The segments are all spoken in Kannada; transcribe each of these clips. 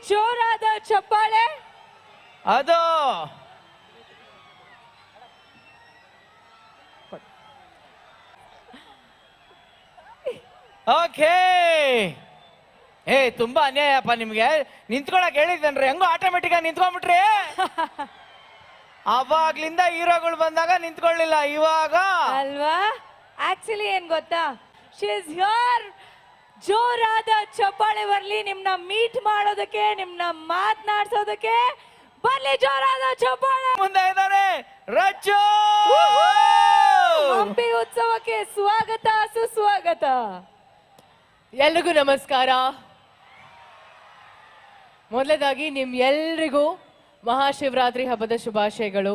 ಜೋರಾದ ಚಪ್ಪಾಳೆ. ಅದು ಓಕೆ. ತುಂಬಾ ಅನ್ಯಾಯಪ್ಪ ನಿಮ್ಗೆ. ನಿಂತ್ಕೊಳಕ್ ಹೇಳಿದ್ದೇನ್ರಿ, ಹೆಂಗೋ ಆಟೋಮೆಟಿಕ್ ಆಗಿ ನಿಂತ್ಕೊಂಡ್ಬಿಟ್ರಿ. ಅವಾಗ್ಲಿಂದ ಹೀರೋಗಳು ಬಂದಾಗ ನಿಂತ್ಕೊಳ್ಳಿಲ್ಲ, ಇವಾಗ ಅಲ್ವಾ? ಆಕ್ಚುಲಿ ಏನ್ ಗೊತ್ತಾ, ಶಿ ಇಸ್ ಹಿಯರ್. ಜೋರಾದ ಚಪ್ಪಾಳೆ ಬರ್ಲಿ ನಿಮ್ನ ಮೀಟ್ ಮಾಡೋದಕ್ಕೆ, ನಿಮ್ನ ಮಾತನಾಡ್ಸೋದಕ್ಕೆ. ಬರ್ಲಿ ಜೋರಾದ ಚಪ್ಪಾಳೆ. ಮುಂದೆ ಇದ್ದಾರೆ ರಚ್ಚು. ಹಂಪಿ ಉತ್ಸವಕ್ಕೆ ಸ್ವಾಗತ, ಸುಸ್ವಾಗತ. ಎಲ್ರಿಗೂ ನಮಸ್ಕಾರ. ಮೊದಲದಾಗಿ ನಿಮ್ ಎಲ್ರಿಗೂ ಮಹಾಶಿವರಾತ್ರಿ ಹಬ್ಬದ ಶುಭಾಶಯಗಳು.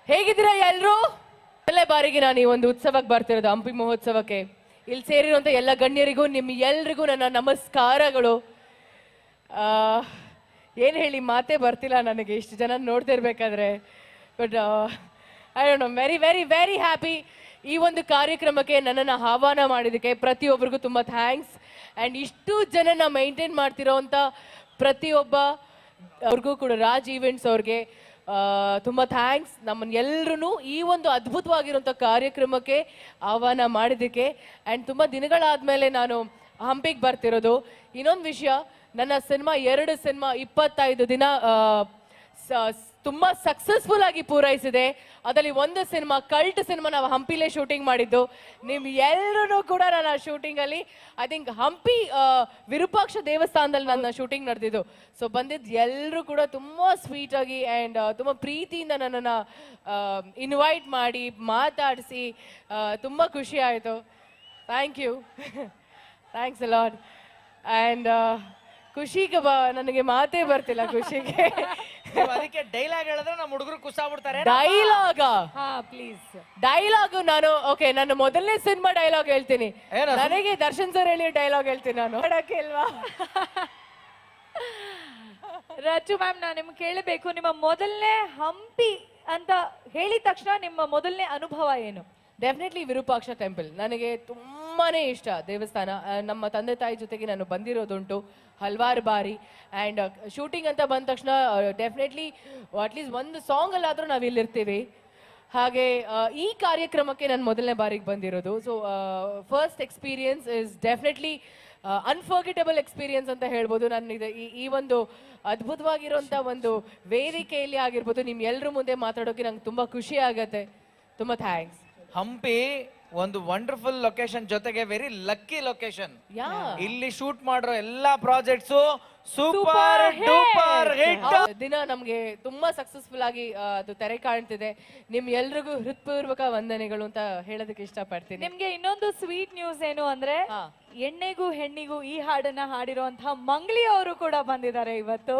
ಹೇಗಿದ್ದೀರಾ ಎಲ್ರು? ಮೊದಲನೇ ಬಾರಿಗೆ ನಾನು ಈ ಒಂದು ಉತ್ಸವಕ್ಕೆ ಬರ್ತಿರೋದು, ಹಂಪಿ ಮಹೋತ್ಸವಕ್ಕೆ. ಇಲ್ಲಿ ಸೇರಿರುವಂತ ಎಲ್ಲ ಗಣ್ಯರಿಗೂ ನಿಮ್ ಎಲ್ರಿಗೂ ನನ್ನ ನಮಸ್ಕಾರಗಳು. ಏನ್ ಹೇಳಿ ಮಾತೇ ಬರ್ತಿಲ್ಲ ನನಗೆ, ಇಷ್ಟು ಜನ ನೋಡ್ತಿರ್ಬೇಕಾದ್ರೆ. But I don't know, very very very happy. ಈ ಒಂದು ಕಾರ್ಯಕ್ರಮಕ್ಕೆ ನನ್ನನ್ನು ಆಹ್ವಾನ ಮಾಡಿದ್ದಕ್ಕೆ ಪ್ರತಿಯೊಬ್ಬರಿಗೂ ತುಂಬ ಥ್ಯಾಂಕ್ಸ್. ಆ್ಯಂಡ್ ಇಷ್ಟು ಜನನ ಮೈಂಟೈನ್ ಮಾಡ್ತಿರೋವಂಥ ಪ್ರತಿಯೊಬ್ಬ ಅವ್ರಿಗೂ ಕೂಡ, ರಾಜ್ ಈವೆಂಟ್ಸ್ ಅವ್ರಿಗೆ ತುಂಬ ಥ್ಯಾಂಕ್ಸ್. ನಮ್ಮನ್ನು ಎಲ್ಲರೂ ಈ ಒಂದು ಅದ್ಭುತವಾಗಿರುವಂಥ ಕಾರ್ಯಕ್ರಮಕ್ಕೆ ಆಹ್ವಾನ ಮಾಡಿದ್ದಕ್ಕೆ. ಆ್ಯಂಡ್ ತುಂಬ ದಿನಗಳಾದಮೇಲೆ ನಾನು ಹಂಪಿಗೆ ಬರ್ತಿರೋದು. ಇನ್ನೊಂದು ವಿಷಯ, ನನ್ನ ಸಿನಿಮಾ 2 ಸಿನಿಮಾ 25 ದಿನ ತುಂಬ ಸಕ್ಸಸ್ಫುಲ್ ಆಗಿ ಪೂರೈಸಿದೆ. ಅದರಲ್ಲಿ ಒಂದು ಸಿನಿಮಾ, ಕಲ್ಟ್ ಸಿನಿಮಾ, ನಾವು ಹಂಪಿಲೇ ಶೂಟಿಂಗ್ ಮಾಡಿದ್ದು. ನಿಮ್ ಎಲ್ಲರೂ ಕೂಡ ನನ್ನ ಶೂಟಿಂಗಲ್ಲಿ, ಐ ಥಿಂಕ್ ಹಂಪಿ ವಿರೂಪಾಕ್ಷ ದೇವಸ್ಥಾನದಲ್ಲಿ ನನ್ನ ಶೂಟಿಂಗ್ ನಡೆದಿದ್ದು. ಸೊ ಬಂದಿದ್ದು ಎಲ್ಲರೂ ಕೂಡ ತುಂಬ ಸ್ವೀಟಾಗಿ ಆ್ಯಂಡ್ ತುಂಬ ಪ್ರೀತಿಯಿಂದ ನನ್ನನ್ನು ಇನ್ವೈಟ್ ಮಾಡಿ ಮಾತಾಡಿಸಿ ತುಂಬ ಖುಷಿ ಆಯಿತು. Thank you, thanks a lot. And ಖುಷಿಗೆ ನನಗೆ ಮಾತೇ ಬರ್ತಿಲ್ಲ ಖುಷಿಗೆ. ಅದಕ್ಕೆ ಡೈಲಾಗ್ ಹೇಳಿದ್ರೆ ನಮ್ಮ ಹುಡುಗರು ಕುಸಾಗ್ಬಿಡ್ತಾರೆ. ಡೈಲಾಗ? ಹಾ ಪ್ಲೀಸ್. ಡೈಲಾಗು ನಾನು ಓಕೆ, ನನ್ನ ಮೊದಲನೇ ಸಿನಿಮಾ ಡೈಲಾಗ್ ಹೇಳ್ತೀನಿ. ನನಗೆ ದರ್ಶನ್ ಸರ್ ಹೇಳಿ ಡೈಲಾಗ್ ಹೇಳ್ತೀನಿ ನಾನು. ಹೇಳಕ್ಕೆ ಇಲ್ವಾ? ರಚು ಮ್ಯಾಮ್, ನಾನು ನಿಮ್ಗೆ ಕೇಳಬೇಕು, ನಿಮ್ಮ ಮೊದಲನೇ ಹಂಪಿ ಅಂತ ಹೇಳಿದ ತಕ್ಷಣ ನಿಮ್ಮ ಮೊದಲನೇ ಅನುಭವ ಏನು? ಡೆಫಿನೆಟ್ಲಿ ವಿರೂಪಾಕ್ಷ ಟೆಂಪಲ್ ನನಗೆ ತುಂಬಾನೇ ಇಷ್ಟ ದೇವಸ್ಥಾನ. ನಮ್ಮ ತಂದೆ ತಾಯಿ ಜೊತೆಗೆ ನಾನು ಬಂದಿರೋದುಂಟು ಹಲವಾರು ಬಾರಿ. ಆ್ಯಂಡ್ ಶೂಟಿಂಗ್ ಅಂತ ಬಂದ ತಕ್ಷಣ ಡೆಫಿನೆಟ್ಲಿ ಅಟ್ಲೀಸ್ಟ್ ಒಂದು ಸಾಂಗಲ್ಲಾದರೂ ನಾವು ಇಲ್ಲಿರ್ತೀವಿ. ಹಾಗೆ ಈ ಕಾರ್ಯಕ್ರಮಕ್ಕೆ ನಾನು ಮೊದಲನೇ ಬಾರಿಗೆ ಬಂದಿರೋದು. So first experience is definitely unforgettable experience ಅಂತ ಹೇಳ್ಬೋದು. ನಾನು ಇದು ಈ ಒಂದು ಅದ್ಭುತವಾಗಿರುವಂಥ ಒಂದು ವೇದಿಕೆಯಲ್ಲಿ ಆಗಿರ್ಬೋದು, ನಿಮ್ಮ ಎಲ್ಲರ ಮುಂದೆ ಮಾತಾಡೋಕೆ ನಂಗೆ ತುಂಬ ಖುಷಿ ಆಗತ್ತೆ. ತುಂಬ ಥ್ಯಾಂಕ್ಸ್. ಹಂಪಿ ಒಂದು ವಂಡರ್ಫುಲ್ ಲೊಕೇಶನ್, ಜೊತೆಗೆ ವೆರಿ ಲಕ್ಕಿ ಲೊಕೇಶನ್. ಇಲ್ಲಿ ಶೂಟ್ ಮಾಡಿರೋ ಎಲ್ಲಾ ಪ್ರಾಜೆಕ್ಟ್ಸ್ ಸೂಪರ್ ಡೂಪರ್ ಹಿಟ್. ದಿನ ನಮ್ಗೆ ತುಂಬಾ ಸಕ್ಸಸ್ಫುಲ್ ಆಗಿ ಅದು ತೆರೆ ಕಾಣ್ತಿದೆ. ನಿಮ್ ಎಲ್ರಿಗೂ ಹೃತ್ಪೂರ್ವಕ ವಂದನೆಗಳು ಅಂತ ಹೇಳೋದಕ್ಕೆ ಇಷ್ಟಪಡ್ತೀನಿ. ನಿಮ್ಗೆ ಇನ್ನೊಂದು ಸ್ವೀಟ್ ನ್ಯೂಸ್ ಏನು ಅಂದ್ರೆ, ಎಣ್ಣೆಗೂ ಹೆಣ್ಣಿಗೂ ಈ ಹಾಡನ್ನ ಹಾಡಿರುವಂತಹ ಮಂಗ್ಲಿ ಅವರು ಕೂಡ ಬಂದಿದ್ದಾರೆ ಇವತ್ತು.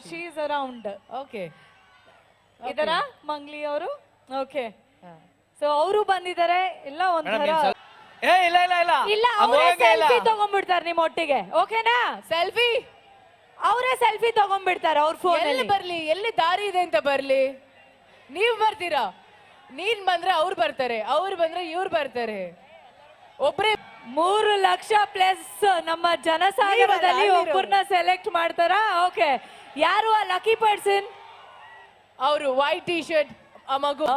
She is around. ಓಕೆ, ಇದರ ಮಂಗ್ಲಿ ಅವರು. ಓಕೆ, ಸೊ ಅವರು ಬಂದಿದ್ದಾರೆ. ಎಲ್ಲ ಒಂಥರ ಇಲ್ಲ ಇಲ್ಲ ಇಲ್ಲ ಇಲ್ಲ, ಅವರೇ ಸೆಲ್ಫಿ ತಗೊಂಡ್ಬಿಡ್ತಾರೆ ನಿಮ್ಮ ಒಟ್ಟಿಗೆ. ಓಕೆನಾ? ಸೆಲ್ಫಿ ಅವರೇ ಸೆಲ್ಫಿ ತಗೊಂಡ್ಬಿಡ್ತಾರೆ ಅವ್ರ ಫೋನ್. ಎಲ್ಲಿ ಬರ್ಲಿ, ಎಲ್ಲಿ ದಾರಿ ಇದೆ ಅಂತ ಬರ್ಲಿ. ನೀವ್ ಬರ್ತೀರಾ? ನೀನ್ ಬಂದ್ರೆ ಅವ್ರು ಬರ್ತಾರೆ, ಅವ್ರು ಬಂದ್ರೆ ಇವ್ರು ಬರ್ತಾರೆ. ಒಬ್ರೇ 3 ಲಕ್ಷ ಪ್ಲಸ್ ನಮ್ಮ ಜನಸಾಗರದಲ್ಲಿ ಒಬ್ಬರನ್ನ ಸೆಲೆಕ್ಟ್ ಮಾಡ್ತಾರ. ಓಕೆ, ಯಾರು ಆ ಲಕ್ಕಿ ಪರ್ಸನ್? ಅವರು ವೈಟ್ ಟಿ ಶರ್ಟ್ ಆ ಮಗು.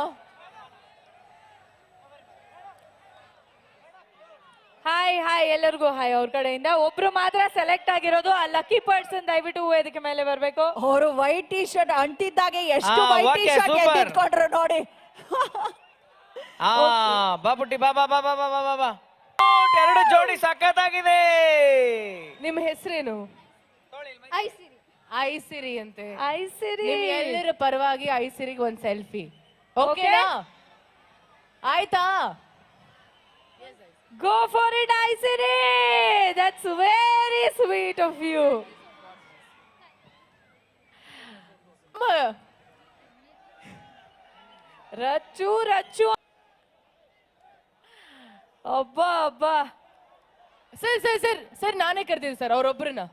ಹಾಯ್ ಹಾಯ್, ಎಲ್ಲರಿಗೂ ಹಾಯ್. ಅವ್ರ ಕಡೆಯಿಂದ ಒಬ್ರು ಮಾತ್ರ ಸೆಲೆಕ್ಟ್ ಆಗಿರೋದು, ಆ ಲಕ್ಕಿ ಪರ್ಸನ್ ದಯವಿಟ್ಟು ವೇದಿಕೆ ಮೇಲೆ ಬರ್ಬೇಕು. ಅವರು ವೈಟ್ ಟಿ ಶರ್ಟ್ ಅಂಟಿದ್ದಾಗೆ ಎಷ್ಟು ವೈಟ್ ಟಿ ಶರ್ಟ್ ಎತ್ತಿಟ್ಕೊಂಡ್ರು ನೋಡಿ. ಬಾಬುಟ್ಟಿ ಬಾ ಬಾ ಬಾ ಬಾ ಬಾ ಬಾ ಬಾ. 2 ಜೋಡಿ ಸಖತ್ತಾಗಿದೆ. ನಿಮ್ಮ ಹೆಸರೇನು? ಐಸಿರಿ ಅಂತೆ. ಐಸಿರಿ. ನಿಮ್ ಎಲ್ಲರ ಪರವಾಗಿ ಐಸಿರಿಗೆ ಒಂದ್ ಸೆಲ್ಫಿ. ಓಕೆನಾ? ಆಯ್ತಾ? Go for it, Aisiri. That's very sweet of you. Rachchu Rachchu. ಅಬ್ಬಾ ಅಬ್ಬಾ. ಸರ್ ಸರ್ ಸರ್ ಸರ್ ನಾನೇ ಕರ್ತೀನಿ ಸರ್ ಅವ್ರೊಬ್ರನ್ನ.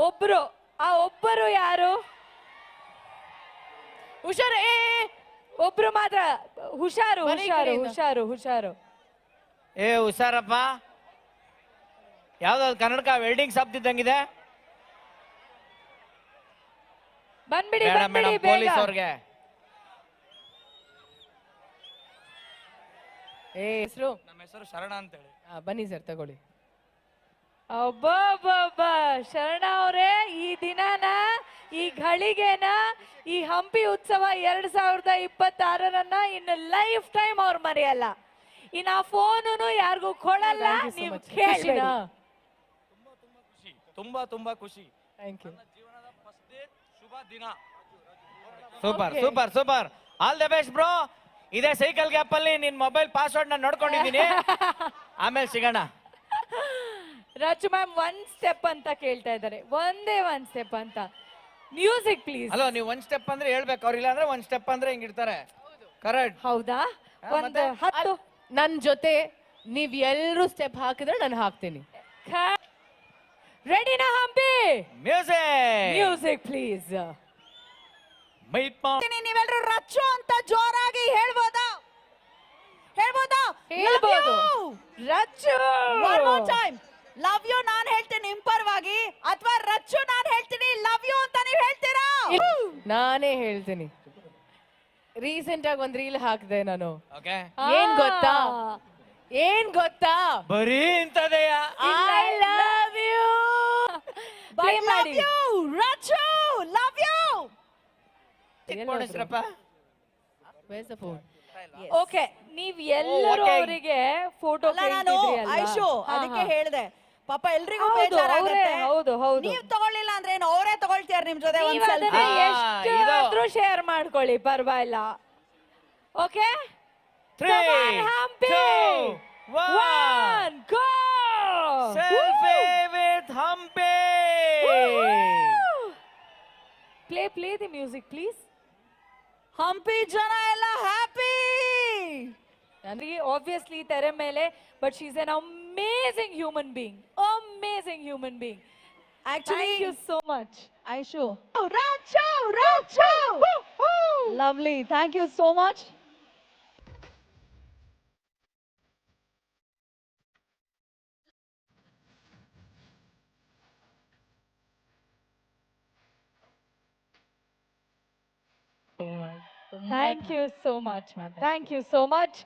ಒಬ್ರು, ಆ ಒಬ್ಬರು ಯಾರು? ಹುಷಾರು. ಒಬ್ರು ಮಾತ್ರ. ಹುಷಾರು ಹುಷಾರು ಹುಷಾರು ಹುಷಾರು. ಹುಷಾರಪ್ಪ. ಯಾವ್ದಾದ್ರು ಕನ್ನಡಕ ವೆಲ್ಡಿಂಗ್ ಶಾಪ್ ಇದ್ದಂಗಿದೆ. ಬಂದ್ಬಿಡಿ ಬೇಡ ಬಂದ್ಬಿಡಿ ಮೇಡಮ್ ಬೇಗ ಪೊಲೀಸ್ ಅವ್ರಿಗೆ. ಹೆಸರು ನಮ್ಮ ಹೆಸರು ಶರಣ ಅಂತ ಹೇಳಿ. ಬನ್ನಿ ಸರ್ ತಗೊಳ್ಳಿ. ಅಬ್ಬಬ್ಬಬ್ಬ ಶರಣ ಅವರೇ, ಈ ದಿನನ, ಈ ಘಳಿಗೆನ, ಈ ಹಂಪಿ ಉತ್ಸವ 2026ರನ್ನ ಇನ್ನು ಲೈಫ್ ಟೈಮ್ ಅವ್ರು ಮರೆಯಲ್ಲ. ಇನ್ನು ಆ ಫೋನು ಯಾರಿಗೂ ಕೊಡಲ್ಲ, Thank you so ನೀವು much. ಕೇಳ್ಬೇಡಿ. ಖುಷಿನಾ? ತುಂಬಾ ಖುಷಿ. Thank you. ಜೀವನದ ಫಸ್ಟ್ ಡೇ ಶುಭ ದಿನ. Super super super, all the best bro. ಇದೇ ಸೈಕಲ್ ಗ್ಯಾಪ್ ಅಲ್ಲಿ ನಿನ್ ಮೊಬೈಲ್ ಪಾಸ್ವರ್ಡ್ ನಾನು ನೋಡ್ಕೊಂಡಿದ್ದೀನಿ. ಆಮೇಲೆ ಸಿಗೋಣ. ರಚು ಮ್ಯಾಮ್ 1 ಸ್ಟೆಪ್ ಅಂತ ಕೇಳ್ತಾ ಇದ್ದಾರೆ, ಒಂದೇ 1 ಸ್ಟೆಪ್ ಅಂತ. Music please. ಅಲೋ ನೀವು 1 ಸ್ಟೆಪ್ ಅಂದ್ರೆ ಹೇಳ್ಬೇಕು, ಅವ್ರಿಲ್ಲ ಅಂದ್ರೆ 1 ಸ್ಟೆಪ್ ಅಂದ್ರೆ ಹಿಂಗಿರ್ತಾರೆ. ಕರೆಕ್ಟ್. ಹೌದಾ? ಒಂದು 10 ನನ್ ಜೊತೆ ನೀವ್ ಎಲ್ರು ಸ್ಟೆಪ್ ಹಾಕಿದ್ರೆ ನಾನು ಹಾಕ್ತೀನಿ. ರೆಡಿನಾ ಹಂಪಿ? Music music please. ನೀವೆಲ್ಲರೂ ರಚ್ಚು ಅಂತ ಜೋರಾಗಿ ಹೇಳ್ಬೋದಾ? ಹೇಳ್ಬೋದಾ? ಹೇಳ್ಬೋದು. Rachchu. One more time. Love you ನಾನ್ ಹೇಳ್ತೀನಿ ನಿಮ್ ಪರವಾಗಿ, ಅಥವಾ ರಚ್ಚು ನಾನ್ ಹೇಳ್ತೀನಿ ಲವ್ ಯು ಅಂತ ನೀವ್ ಹೇಳ್ತೀರಾ? ನಾನೇ ಹೇಳ್ತೀನಿ. ರೀಸೆಂಟ್ ಆಗಿ ಒಂದ್ ರೀಲ್ ಹಾಕಿದೆ ನಾನು. ಓಕೆ. ಏನ್ ಗೊತ್ತಾ? ಏನ್ ಗೊತ್ತಾ? ಬರೀ ಇಂತದೆಯಾ? I love you. Play I love ಮಾಡಿ. you, Rachchu, love you. Phone Where's the phone? Okay, ನೀವ್ ಎಲ್ಲರೂ okay. ಅವರಿಗೆ ಫೋಟೋ ಅಲ್ಲ ನಾನು ಐಶು ಅದಕ್ಕೆ ಹೇಳ್ದೆ, ಪಾಪ ಎಲ್ರಿಗೂ ಹೌದು, ಬೇಜಾರಾಗುತ್ತೆ. ಅವ್ರೇ, ಹೌದು, ಹೌದು. ನೀವ್ ತಗೊಳ್ಳಿಲ್ಲ ಅಂದ್ರೆ ಏನು ಅವರೇ ತಗೊಳ್ತೀರ ನಿಮ್ ಜೊತೆ ಒಂದ್ ಸೆಲ್ಫಿ. ಎಷ್ಟಾದ್ರೂ ಶೇರ್ ಮಾಡ್ಕೊಳ್ಳಿ, ಪರವಾಗಿಲ್ಲ. Okay, 3 Hampi 2 1 1 go. Selfie with Hampi. Play the music please. Hampi ಜನ ಎಲ್ಲ ಹ್ಯಾಪಿ. ನನಗೆ ಆಬ್ವಿಯಸ್ಲಿ ತೆರೆ ಮೇಲೆ, but she is an amazing human being, amazing human being. Actually thank you so much Aishu. Rachu, Rachu, lovely, thank you so much. Thank you so much ma'am, thank you so much.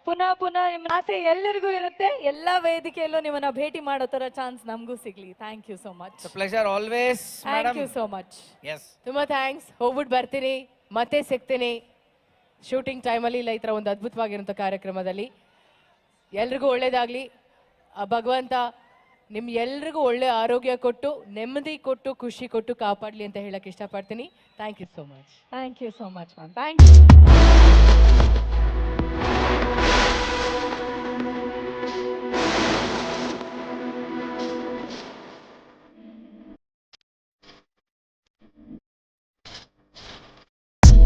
ಪುನಃ ನಿಮ್ಮ ಆಸೆ ಎಲ್ಲರಿಗೂ ಇರುತ್ತೆ, ಎಲ್ಲ ವೇದಿಕೆಯಲ್ಲೂ ನಿಮ್ಮನ್ನ ಭೇಟಿ ಮಾಡೋ ತರ ಚಾನ್ಸ್ ನಮಗೂ ಸಿಗ್ಲಿ. Thank you so much. Pleasure always thank madam. You so much. Yes. ತುಂಬಾ ಥ್ಯಾಂಕ್ಸ್. ಹೋಗ್ಬಿಟ್ಟು ಬರ್ತೀನಿ, ಮತ್ತೆ ಸಿಗ್ತೀನಿ ಶೂಟಿಂಗ್ ಟೈಮಲ್ಲಿ, ಇಲ್ಲ ಈ ಥರ ಒಂದು ಅದ್ಭುತವಾಗಿರೋಂಥ ಕಾರ್ಯಕ್ರಮದಲ್ಲಿ. ಎಲ್ರಿಗೂ ಒಳ್ಳೇದಾಗಲಿ. ಆ ಭಗವಂತ ನಿಮ್ ಎಲ್ರಿಗೂ ಒಳ್ಳೆ ಆರೋಗ್ಯ ಕೊಟ್ಟು, ನೆಮ್ಮದಿ ಕೊಟ್ಟು, ಖುಷಿ ಕೊಟ್ಟು ಕಾಪಾಡಲಿ ಅಂತ ಹೇಳಕ್ ಇಷ್ಟಪಡ್ತೀನಿ. Thank you so much. Thank you so much ma'am, thank you.